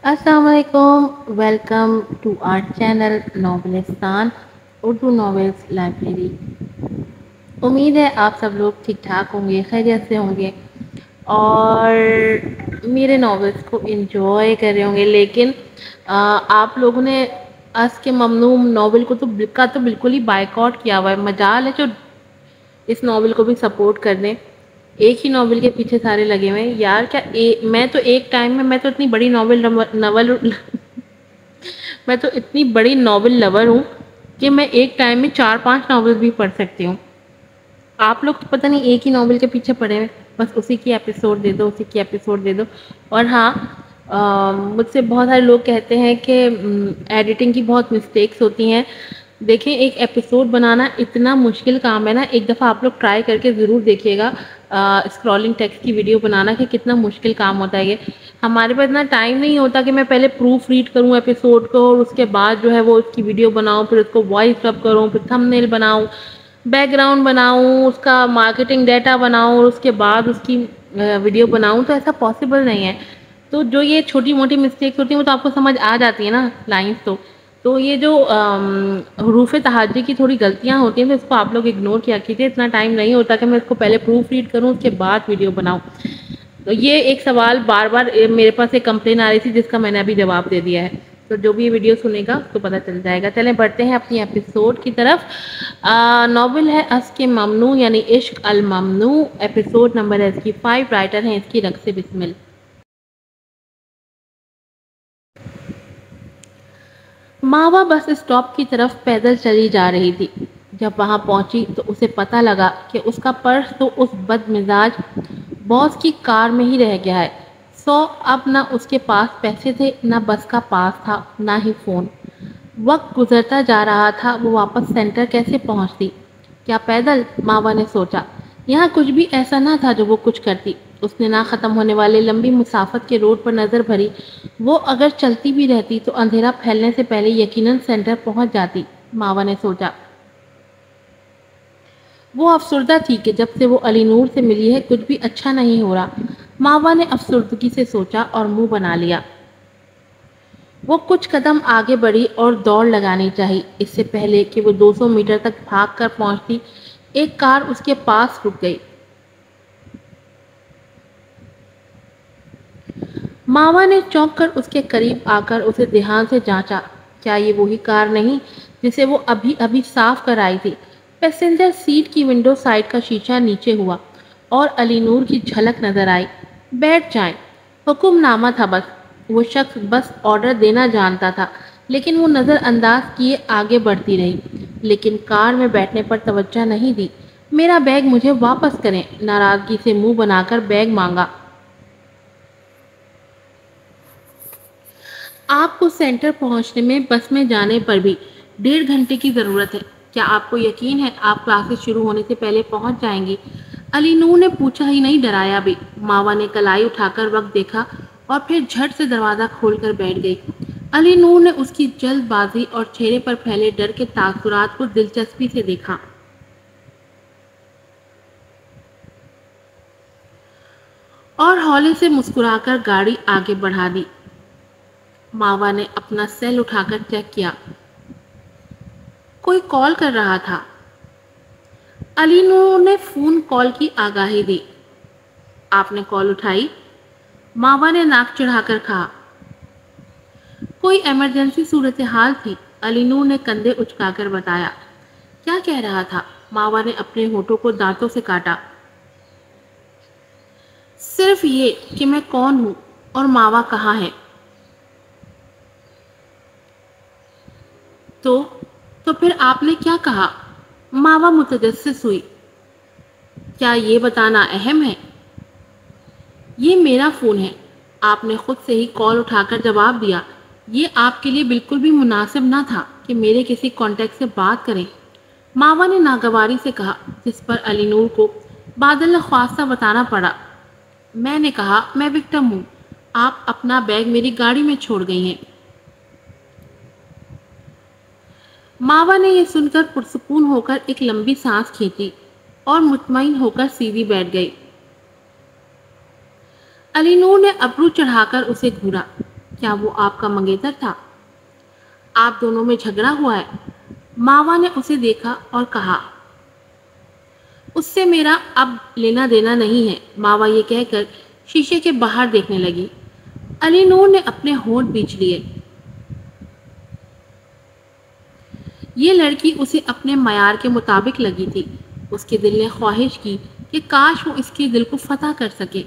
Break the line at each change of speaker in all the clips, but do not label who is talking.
السلام علیکم. Welcome to our channel Novelistan Urdu novels library. امید ہے آپ سب لوگ ٹھیک ٹھاک ہوں گے, خیریت سے ہوں گے اور میرے ناولس کو انجوائے کر رہے ہوں گے. لیکن آپ لوگوں نے اس کے ممنوع ناول کو تو بالکل ہی بائیکاٹ کیا ہوا ہے. مجال ہے جو اس ناول کو بھی سپورٹ کر دیں. ایک ہی ناول کے پیچھے سارے لگے ہوئے ہیں یار. کیا میں تو ایک ٹائم میں تو اتنی بڑی میں تو اتنی بڑی ناول لور ہوں کہ میں ایک ٹائم میں 4-5 ناول بھی پڑھ سکتی ہوں. آپ لوگ تو پتہ نہیں ایک ہی ناول کے پیچھے پڑے ہوئے, بس اسی کی ایپیسوڈ دے دو, اسی کی ایپیسوڈ دے دو. اور ہاں, مجھ سے بہت سارے لوگ کہتے ہیں کہ ایڈیٹنگ کی بہت مسٹیکس ہوتی ہیں. دیکھیں, ایک ایپیسوڈ بنانا اتنا مشکل کام ہے نا. ایک دفعہ آپ لوگ ٹرائی کر کے ضرور دیکھیے گا اسکرولنگ ٹیکسٹ کی ویڈیو بنانا کہ کتنا مشکل کام ہوتا ہے یہ. ہمارے پاس اتنا ٹائم نہیں ہوتا کہ میں پہلے پروف ریڈ کروں ایپیسوڈ کو اور اس کے بعد جو ہے وہ اس کی ویڈیو بناؤں, پھر اس کو وائس ڈب کروں, پھر تھمب نیل بناؤں, بیک گراؤنڈ بناؤں, اس کا مارکیٹنگ ڈیٹا بناؤں اور اس کے بعد اس کی ویڈیو بناؤں. تو ایسا پاسبل نہیں ہے. تو جو یہ چھوٹی موٹی مسٹیکس ہوتی ہیں وہ تو آپ کو سمجھ آ جاتی ہے نا لائنس. تو یہ جو حروف تہجی کی تھوڑی غلطیاں ہوتی ہیں تو اس کو آپ لوگ اگنور کیا کیجیے. اتنا ٹائم نہیں ہوتا کہ میں اس کو پہلے پروف ریڈ کروں اس کے بعد ویڈیو بناؤں. تو یہ ایک سوال بار بار میرے پاس ایک کمپلین آ رہی تھی جس کا میں نے ابھی جواب دے دیا ہے. تو جو بھی یہ ویڈیو سنے گا اس کو پتہ چل جائے گا. چلیں بڑھتے ہیں اپنی ایپیسوڈ کی طرف. ناول ہے اس کے ممنوع یعنی عشق الممنوع. ایپیسوڈ نمبر ہے اس کی 5. رائٹر ہیں اس کی رقص بسمل. ماوا بس اسٹاپ کی طرف پیدل چلی جا رہی تھی. جب وہاں پہنچی تو اسے پتہ لگا کہ اس کا پرس تو اس بد مزاج باس کی کار میں ہی رہ گیا ہے. اب نہ اس کے پاس پیسے تھے, نہ بس کا پاس تھا, نہ ہی فون. وقت گزرتا جا رہا تھا. وہ واپس سینٹر کیسے پہنچتی؟ کیا پیدل؟ ماوا نے سوچا. یہاں کچھ بھی ایسا نہ تھا جو وہ کچھ کرتی. اس نے نہ ختم ہونے والے لمبی مسافت کے روڈ پر نظر بھری. وہ اگر چلتی بھی رہتی تو اندھیرا پھیلنے سے پہلے یقیناً سینٹر پہنچ جاتی. ماوا نے سوچا. وہ افسردہ تھی کہ جب سے وہ علی نور سے ملی ہے کچھ بھی اچھا نہیں ہو رہا. ماوا نے افسردگی سے سوچا اور منہ بنا لیا. وہ کچھ قدم آگے بڑھی اور دوڑ لگانی چاہی. اس سے پہلے کہ وہ 200 میٹر تک بھاگ کر پہنچتی ایک کار اس کے پاس رک گئی. ماوا نے چونک کر اس کے قریب آ کر اسے دھیان سے جانچا. کیا یہ وہی کار نہیں جسے وہ ابھی ابھی صاف کر آئی تھی؟ پیسنجر سیٹ کی ونڈو سائڈ کا شیشہ نیچے ہوا اور علی نور کی جھلک نظر آئی. بیٹھ جائیں. حکم نامہ تھا بس. وہ شخص بس آرڈر دینا جانتا تھا لیکن وہ نظر انداز کیے آگے بڑھتی رہی. لیکن کار میں بیٹھنے پر توجہ نہیں دی. میرا بیگ مجھے واپس کریں. ناراضگی سے منہ بنا کر بیگ مانگا. آپ کو سینٹر پہنچنے میں بس میں جانے پر بھی 1.5 گھنٹے کی ضرورت ہے. کیا آپ کو یقین ہے آپ کلاسز شروع ہونے سے پہلے پہنچ جائیں گی؟ علی نور نے پوچھا ہی نہیں, ڈرایا بھی. ماوا نے کلائی اٹھا کر وقت دیکھا اور پھر جھٹ سے دروازہ کھول کر بیٹھ گئی. علی نور نے اس کی جلد بازی اور چہرے پر پھیلے ڈر کے تاثرات کو دلچسپی سے دیکھا. اور ہولے سے مسکرا کر گاڑی آگے بڑھا دی. ماوا نے اپنا سیل اٹھا کر چیک کیا. کوئی کال کر رہا تھا. علی نور نے فون کال کی آگاہی دی. آپ نے کال اٹھائی؟ ماوا نے ناک چڑھا کر کہا. کوئی ایمرجنسی صورتحال تھی. علی نور نے کندھے اچکا کر بتایا. کیا کہہ رہا تھا؟ ماوا نے اپنے ہونٹوں کو دانتوں سے کاٹا. صرف یہ کہ میں کون ہوں اور ماوا کہاں ہے. تو پھر آپ نے کیا کہا؟ ماوا متجسس ہوئی. کیا یہ بتانا اہم ہے؟ یہ میرا فون ہے. آپ نے خود سے ہی کال اٹھا کر جواب دیا. یہ آپ کے لیے بالکل بھی مناسب نہ تھا کہ میرے کسی کانٹیکٹ سے بات کریں. ماوا نے ناگواری سے کہا, جس پر علی نور کو بادل نخواستہ بتانا پڑا. میں نے کہا میں وکٹم ہوں. آپ اپنا بیگ میری گاڑی میں چھوڑ گئی ہیں. ماوا نے یہ سن کر پرسکون ہو کر ایک لمبی سانس کھینچی اور مطمئن ہو کر سیدھی بیٹھ گئی. علی نور نے ابرو چڑھا کر اسے گھورا. کیا وہ آپ کا منگیتر تھا؟ آپ دونوں میں جھگڑا ہوا ہے؟ ماوا نے اسے دیکھا اور کہا، اس سے میرا اب لینا دینا نہیں ہے۔ ماوا یہ کہہ کر شیشے کے باہر دیکھنے لگی۔ علی نور نے اپنے ہونٹ بیچ لیے۔ یہ لڑکی اسے اپنے معیار کے مطابق لگی تھی۔ اس کے دل نے خواہش کی کہ کاش وہ اس کے دل کو فتح کر سکے۔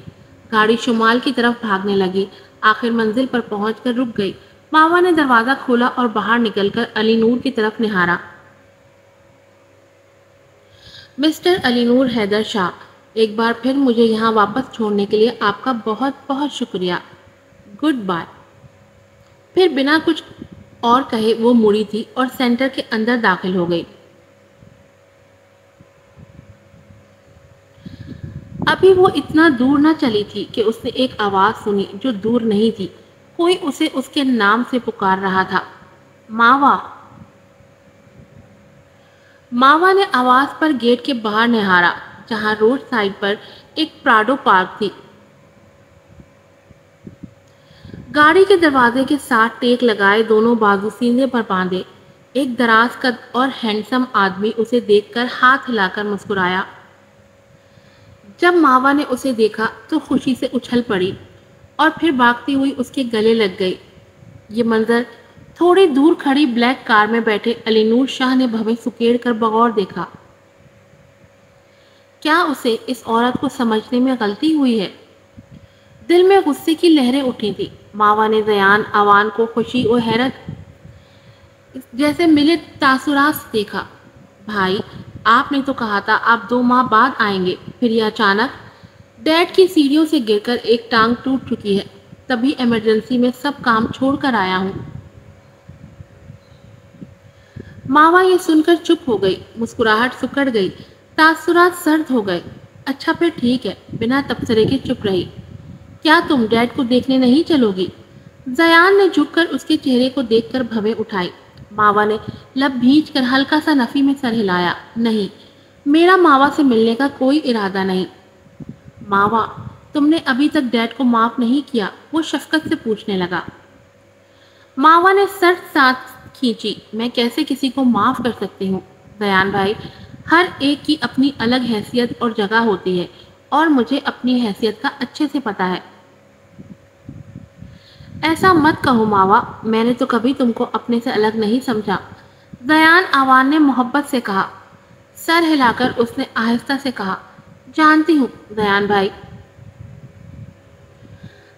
گاڑی شمال کی طرف بھاگنے لگی۔ آخر منزل پر پہنچ کر رک گئی۔ ماوا نے دروازہ کھولا اور باہر نکل کر علی نور کی طرف نہارا۔ مسٹر علی نور حیدر شاہ، ایک بار پھر مجھے یہاں واپس چھوڑنے کے لیے آپ کا بہت بہت شکریہ۔ Good bye. پھر بنا کچھ اور کہے وہ مڑی تھی اور سینٹر کے اندر داخل ہو گئی۔ ابھی وہ اتنا دور نہ چلی تھی کہ اس نے ایک آواز سنی جو دور نہیں تھی۔ کوئی اسے اس کے نام سے پکار رہا تھا، ماوا۔ ماوا نے آواز پر گیٹ کے باہر نہارا، جہاں روڈ سائڈ پر ایک پراڈو پارک تھی۔ گاڑی کے دروازے کے ساتھ ٹیک لگائے، دونوں بازو سینے پر باندھے، ایک دراز قد اور ہینڈسم آدمی اسے دیکھ کر ہاتھ ہلا کر مسکرایا۔ جب ماوا نے اسے دیکھا تو خوشی سے اچھل پڑی اور پھر بھاگتی ہوئی اس کے گلے لگ گئی۔ یہ منظر تھوڑی دور کھڑی بلیک کار میں بیٹھے علی نور شاہ نے بھویں سکیڑ کر بغور دیکھا۔ کیا اسے اس عورت کو سمجھنے میں غلطی ہوئی ہے؟ دل میں غصے کی لہریں اٹھی تھی۔ ماوا نے زیان آوان کو خوشی اور حیرت جیسے ملے تاثرات دیکھا۔ بھائی، آپ نے تو کہا تھا آپ 2 ماہ بعد آئیں گے، پھر یہ اچانک؟ ڈیڈ کی سیڑھیوں سے گر کر ایک ٹانگ ٹوٹ چکی ہے، تبھی ایمرجنسی میں سب کام چھوڑ کر آیا ہوں۔ ماوا یہ سن کر چپ ہو گئی، مسکراہٹ سکڑ گئی، تاثرات سرد ہو گئے۔ اچھا پھر ٹھیک ہے، بنا تبصرے کے چپ رہی۔ کیا تم ڈیڈ کو دیکھنے نہیں چلو گی؟ زیان نے جھک کر اس کے چہرے کو دیکھ کر بھویں اٹھائی۔ ماوا نے لب بھینچ کر ہلکا سا نفی میں سر ہلایا۔ نہیں، میرا ماوا سے ملنے کا کوئی ارادہ نہیں۔ ماوا، تم نے ابھی تک ڈیڈ کو معاف نہیں کیا؟ وہ شفقت سے پوچھنے لگا۔ ماوا نے سرد سانس کھینچی۔ میں کیسے کسی کو معاف کر سکتی ہوں زیان بھائی؟ ہر ایک کی اپنی الگ حیثیت اور جگہ ہوتی ہے، اور مجھے اپنی حیثیت کا اچھے سے پتہ ہے۔ ایسا مت کہو ماوا، میں نے تو کبھی تم کو اپنے سے الگ نہیں سمجھا، زیان آوان نے محبت سے کہا۔ سر ہلا کر اس نے آہستہ سے کہا، جانتی ہوں زیان بھائی۔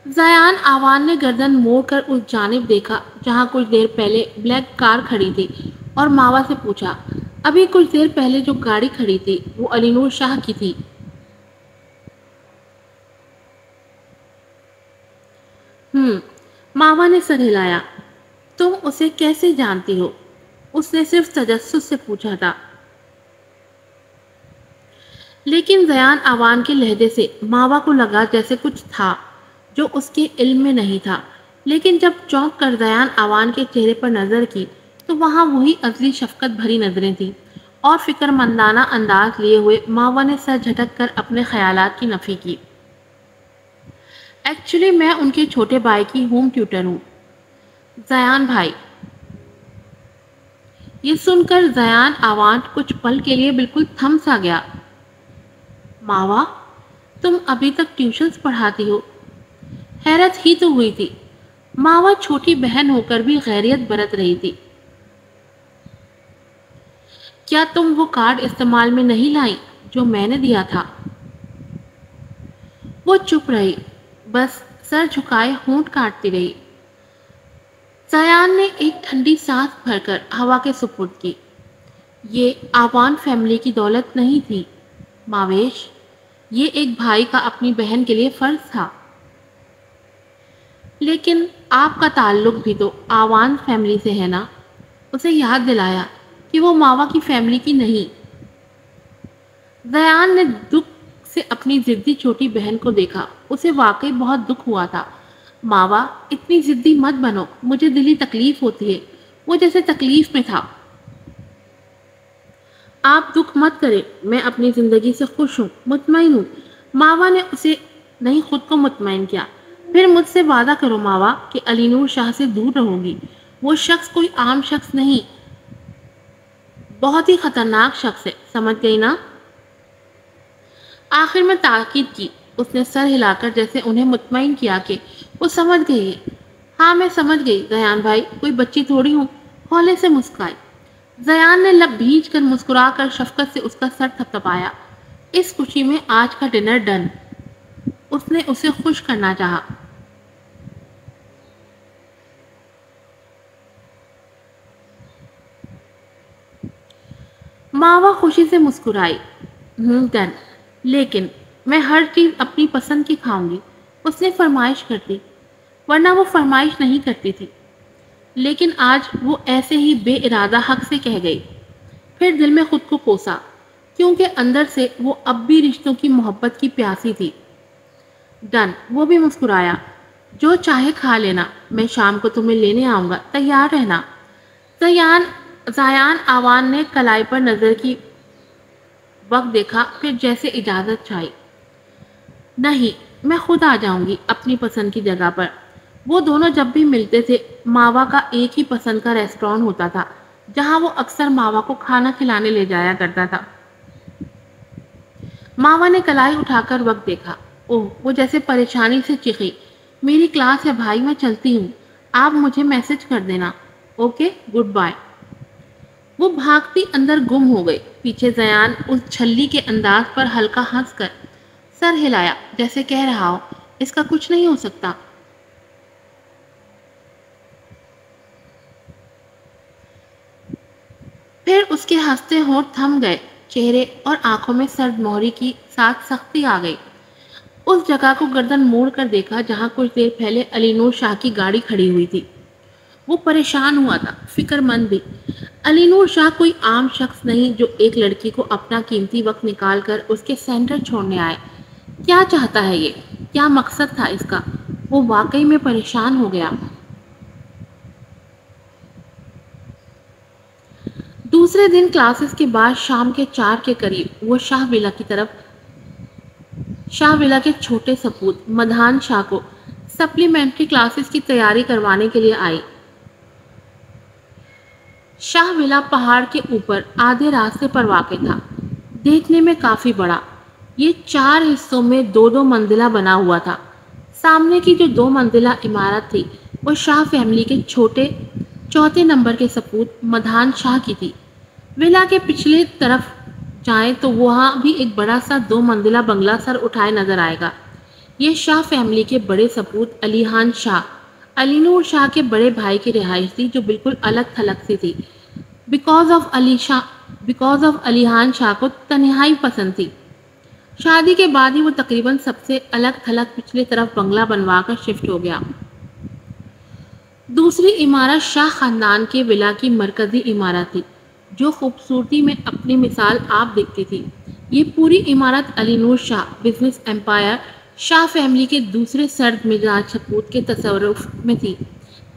زیان آوان نے گردن موڑ کر اس جانب دیکھا جہاں کچھ دیر پہلے بلیک کار کھڑی تھی، اور ماوا سے پوچھا، ابھی کچھ دیر پہلے جو گاڑی کھڑی تھی وہ علی نور شاہ کی تھی؟ ماوا نے سر ہلایا۔ تم اسے کیسے جانتی ہو؟ اس نے صرف تجسس سے پوچھا تھا۔ لیکن زیان آوان کے لہجے سے ماوا کو لگا جیسے کچھ تھا جو اس کے علم میں نہیں تھا۔ لیکن جب چونک کر زیان آوان کے چہرے پر نظر کی تو وہاں وہی ازلی شفقت بھری نظریں تھیں، اور فکر مندانہ انداز لیے ہوئے ماوا نے سر جھٹک کر اپنے خیالات کی نفی کی۔ ایکچولی میں ان کے چھوٹے بھائی کی ہوم ٹیوٹر ہوں، زیان بھائی۔ یہ سن کر زیان آوان کچھ پل کے لیے بالکل تھم سا گیا۔ ماوا، تم ابھی تک ٹیوشنز پڑھاتی ہو؟ حیرت ہی تو ہوئی تھی۔ ماوا چھوٹی بہن ہو کر بھی غیریت برت رہی تھی۔ کیا تم وہ کارڈ استعمال میں نہیں لائیں جو میں نے دیا تھا؟ وہ چپ رہی، بس سر جھکائے ہونٹ کاٹتی رہی۔ زیان نے ایک ٹھنڈی سانس بھر کر ہوا کے سپرد کی۔ یہ آوان فیملی کی دولت نہیں تھی ماویش، یہ ایک بھائی کا اپنی بہن کے لیے فرض تھا۔ لیکن آپ کا تعلق بھی تو آوان فیملی سے ہے نا؟ اسے یاد دلایا کہ وہ ماوا کی فیملی کی نہیں۔ زیان نے دکھ سے اپنی ضدی چھوٹی بہن کو دیکھا۔ اسے واقعی بہت دکھ ہوا تھا۔ ماوا، اتنی ضدی مت بنو، مجھے دلی تکلیف ہوتی ہے۔ وہ جیسے تکلیف میں تھا۔ آپ دکھ مت کریں، میں اپنی زندگی سے خوش ہوں، مطمئن ہوں۔ ماوا نے اسے نہیں خود کو مطمئن کیا۔ پھر مجھ سے وعدہ کرو ماوا کہ علی نور شاہ سے دور رہو گی. وہ شخص کوئی عام شخص نہیں، بہت ہی خطرناک شخص ہے، سمجھ گئی نا؟ آخر میں تاکید کی. اس نے سر ہلا کر جیسے انہیں مطمئن کیا کہ وہ سمجھ گئی ہے. ہاں میں سمجھ گئی زیان بھائی، کوئی بچی تھوڑی ہوں. ہولے سے مسکرائی. زیان نے لب بھیج کر مسکرا کر شفقت سے اس کا سر تھپتھپایا. اس خوشی میں آج کا ڈنر ڈن. اس نے اسے خوش کرنا چاہا. ماوا خوشی سے مسکرائی. ڈن، لیکن میں ہر چیز اپنی پسند کی کھاؤں گی. اس نے فرمائش کر دی، ورنہ وہ فرمائش نہیں کرتی تھی. لیکن آج وہ ایسے ہی بے ارادہ حق سے کہہ گئی. پھر دل میں خود کو کوسا، کیونکہ اندر سے وہ اب بھی رشتوں کی محبت کی پیاسی تھی. ڈن. وہ بھی مسکرایا. جو چاہے کھا لینا، میں شام کو تمہیں لینے آؤں گا، تیار رہنا. زیان آوان نے کلائی پر نظر کی وقت دیکھا، پھر جیسے اجازت چاہی. نہیں، میں خود آ جاؤں گی اپنی پسند کی جگہ پر. وہ دونوں جب بھی ملتے تھے، ماوا کا ایک ہی پسند کا ریسٹوران ہوتا تھا جہاں وہ اکثر ماوا کو کھانا کھلانے لے جایا کرتا تھا. ماوا نے کلائی اٹھا کر وقت دیکھا. اوہ، وہ جیسے پریشانی سے چیخی. میری کلاس ہے بھائی، میں چلتی ہوں. آپ مجھے میسج کر دینا. Okay, good bye. وہ بھاگتی اندر گم ہو گئی. پیچھے زیان اس چھلی کے انداز پر ہلکا ہنس کر سر ہلایا، جیسے کہہ رہا ہو اس کا کچھ نہیں ہو سکتا. پھر اس کے ہنستے ہونٹ تھم گئے. چہرے اور آنکھوں میں سرد مہری کی ساتھ سختی آ گئی. اس جگہ کو گردن موڑ کر دیکھا جہاں کچھ دیر پہلے علی نور شاہ کی گاڑی کھڑی ہوئی تھی. وہ پریشان ہوا تھا، فکر مند بھی. علی نور شاہ کوئی عام شخص نہیں جو ایک لڑکی کو اپنا قیمتی وقت نکال کر اس کے سینٹر چھوڑنے آئے. کیا چاہتا ہے یہ؟ کیا مقصد تھا اس کا؟ وہ واقعی میں پریشان ہو گیا. دوسرے دن کلاسز کے بعد شام کے 4 کے قریب وہ شاہ ولا کے چھوٹے سپوت مدھان شاہ کو سپلیمنٹری کلاسز کی تیاری کروانے کے لیے آئی. شاہ ولا پہاڑ کے اوپر آدھے راستے پر واقع تھا. دیکھنے میں کافی بڑا. یہ 4 حصوں میں 2 منزلہ بنا ہوا تھا. سامنے کی جو 2 منزلہ عمارت تھی وہ شاہ فیملی کے چوتھے نمبر کے سپوت مدھان شاہ کی تھی. ولا کے پچھلے طرف جائیں تو وہاں بھی ایک بڑا سا 2 منزلہ بنگلہ سر اٹھائے نظر آئے گا. یہ شاہ فیملی کے بڑے سپوت علی خان شاہ، علی نور شاہ کے بڑے بھائی کی رہائش تھی جو بالکل الگ تھلگ سی تھی. بیکاز آف علی خان شاہ کو تنہائی پسند تھی. شادی کے بعد ہی وہ تقریباً سب سے الگ تھلگ پچھلے طرف بنگلہ بنوا کر شفٹ ہو گیا. دوسری عمارت شاہ خاندان کے ولا کی مرکزی عمارت تھی جو خوبصورتی میں اپنی مثال آپ دیکھتی تھی. یہ پوری عمارت علی نور شاہ بزنس امپائر شاہ فیملی کے دوسرے سرد مزاج سپوت کے تصرف میں تھی.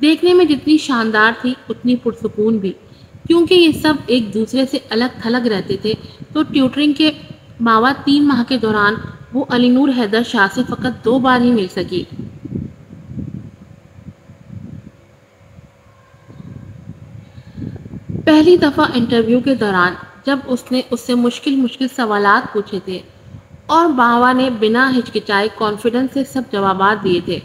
دیکھنے میں جتنی شاندار تھی اتنی پرسکون بھی. کیونکہ یہ سب ایک دوسرے سے الگ تھلگ رہتے تھے تو ٹیوٹرنگ کے ماوا 3 ماہ کے دوران وہ علی نور حیدر شاہ سے فقط 2 بار ہی مل سکی. پہلی دفعہ انٹرویو کے دوران جب اس نے اس سے مشکل سوالات پوچھے تھے اور ماوا نے بنا ہچکچائے کانفیڈنس سے سب جوابات دیے تھے.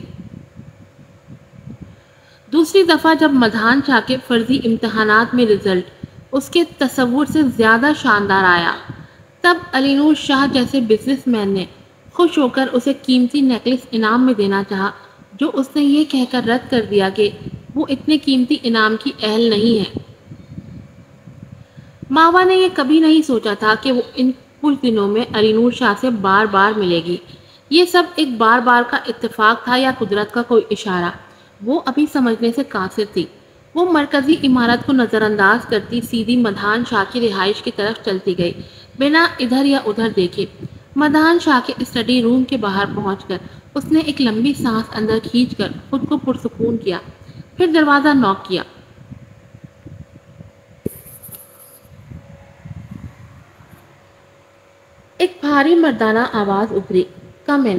دوسری دفعہ جب مدھان شاہ کے فرضی امتحانات میں رزلٹ اس کے تصور سے زیادہ شاندار آیا، تب علی نور شاہ جیسے بزنس مین نے خوش ہو کر اسے قیمتی نیکلس انعام میں دینا چاہا، جو اس نے یہ کہہ کر رد کر دیا کہ وہ اتنے قیمتی انعام کی اہل نہیں ہے. ماوا نے یہ کبھی نہیں سوچا تھا کہ وہ ان کچھ دنوں میں علی نور شاہ سے بار بار ملے گی. یہ سب ایک بار بار کا اتفاق تھا یا قدرت کا کوئی اشارہ؟ وہ ابھی سمجھنے سے قاصر تھی. وہ مرکزی عمارت کو نظر انداز کرتی سیدھی مدھان شاہ کی رہائش کی طرف چلتی گئی بنا ادھر یا ادھر دیکھے. مدھان شاہ کے اسٹڈی روم کے باہر پہنچ کر اس نے ایک لمبی سانس اندر کھینچ کر خود کو پرسکون کیا. پھر دروازہ نوک کیا. ایک بھاری مردانہ آواز ابھری، کم ان.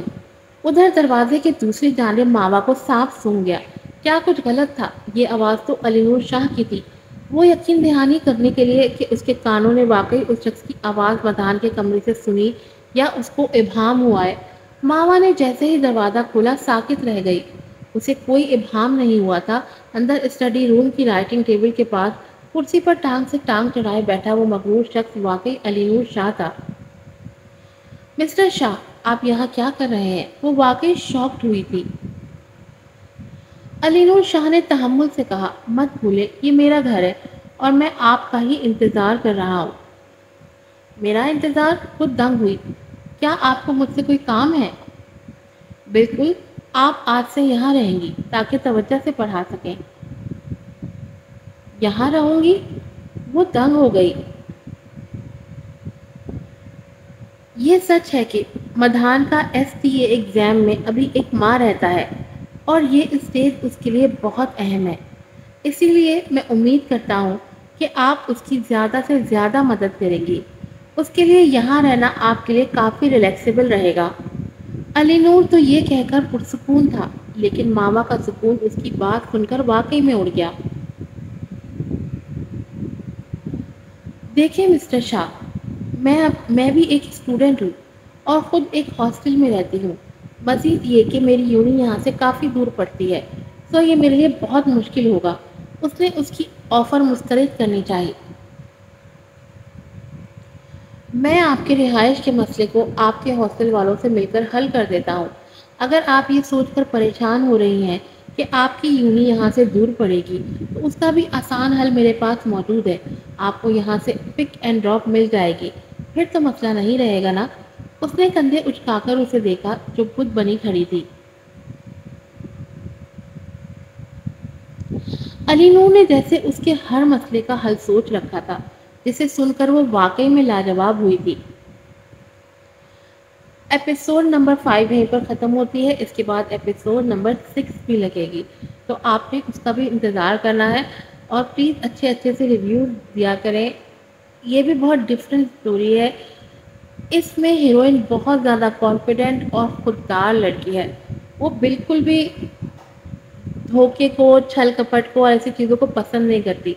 ادھر دروازے کے دوسری جانب ماوا کو صاف سونگ گیا۔ کیا کچھ غلط تھا؟ یہ آواز تو علی نور شاہ کی تھی۔ وہ یقین دہانی کرنے کے لیے کہ اس کے کانوں نے واقعی اس شخص کی آواز مدان کے کمرے سے سنی یا اس کو ابہام ہوا ہے، ماوا نے جیسے ہی دروازہ کھولا ساکت رہ گئی۔ اسے کوئی ابہام نہیں ہوا تھا۔ اندر اسٹڈی روم کی رائٹنگ ٹیبل کے پاس کرسی پر ٹانگ سے ٹانگ چڑھائے بیٹھا وہ مغرور شخص واقعی علی نور شاہ تھا۔ مسٹر شاہ، آپ یہاں کیا کر رہے ہیں؟ وہ واقعی شاکڈ ہوئی تھی۔ علی نور شاہ نے تحمل سے کہا، مت بھولے یہ میرا گھر ہے اور میں آپ کا ہی انتظار کر رہا ہوں۔ میرا انتظار؟ خود دنگ ہوئی۔ کیا آپ کو مجھ سے کوئی کام ہے؟ بالکل، آپ آج سے یہاں رہیں گی تاکہ توجہ سے پڑھا سکیں۔ یہاں رہوں گی؟ وہ دنگ ہو گئی۔ یہ سچ ہے کہ مدھان کا STA ایگزام میں ابھی ایک ماں رہتا ہے اور یہ اسٹیج اس کے لیے بہت اہم ہے۔ اسی لیے میں امید کرتا ہوں کہ آپ اس کی زیادہ سے زیادہ مدد کریں گی۔ اس کے لیے یہاں رہنا آپ کے لیے کافی ریلیکسیبل رہے گا۔ علی نور تو یہ کہہ کر پرسکون تھا، لیکن ماما کا سکون اس کی بات سن کر واقعی میں اڑ گیا۔ دیکھیں مسٹر شاہ، میں بھی ایک اسٹوڈنٹ ہوں اور خود ایک ہاسٹل میں رہتی ہوں۔ مزید یہ کہ میری یونی یہاں سے کافی دور پڑتی ہے، تو یہ میرے لیے بہت مشکل ہوگا۔ اس نے اس کی آفر مسترد کرنی چاہیے۔ میں آپ کے رہائش کے مسئلے کو آپ کے ہاسٹل والوں سے مل کر حل کر دیتا ہوں۔ اگر آپ یہ سوچ کر پریشان ہو رہی ہیں کہ آپ کی یونی یہاں سے دور پڑے گی تو اس کا بھی آسان حل میرے پاس موجود ہے۔ آپ کو یہاں سے پک اینڈ ڈراپ مل جائے گی، پھر تو مسئلہ نہیں رہے گا نا۔ اس نے کندھے اچکا کر اسے دیکھا جو بت بنی کھڑی تھی۔ علی نور نے جیسے اس کے ہر مسئلے کا حل سوچ رکھا تھا، جسے سن کر وہ واقعی میں لاجواب ہوئی تھی۔ ایپیسوڈ نمبر 5 یہیں پر ختم ہوتی ہے۔ اس کے بعد ایپیسوڈ نمبر 6 بھی لگے گی، تو آپ نے اس کا بھی انتظار کرنا ہے اور پلیز اچھے اچھے سے ریویوز دیا کریں۔ یہ بھی بہت ڈفرینٹ سٹوری ہے۔ اس میں ہیروئن بہت زیادہ کانفیڈنٹ اور خوددار لڑکی ہے۔ وہ بالکل بھی دھوکے کو، چھل کپٹ کو اور ایسی چیزوں کو پسند نہیں کرتی۔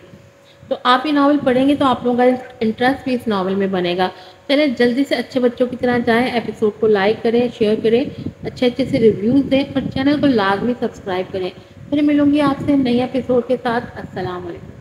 تو آپ یہ ناول پڑھیں گے تو آپ لوگوں کا انٹرسٹ بھی اس ناول میں بنے گا۔ چلیں جلدی سے اچھے بچوں کی طرح جائیں، ایپیسوڈ کو لائک کریں، شیئر کریں، اچھے اچھے سے ریویوز دیں اور چینل کو لازمی سبسکرائب کریں۔ پھر ملوں گی آپ سے نئی ایپیسوڈ کے ساتھ۔ السلام علیکم۔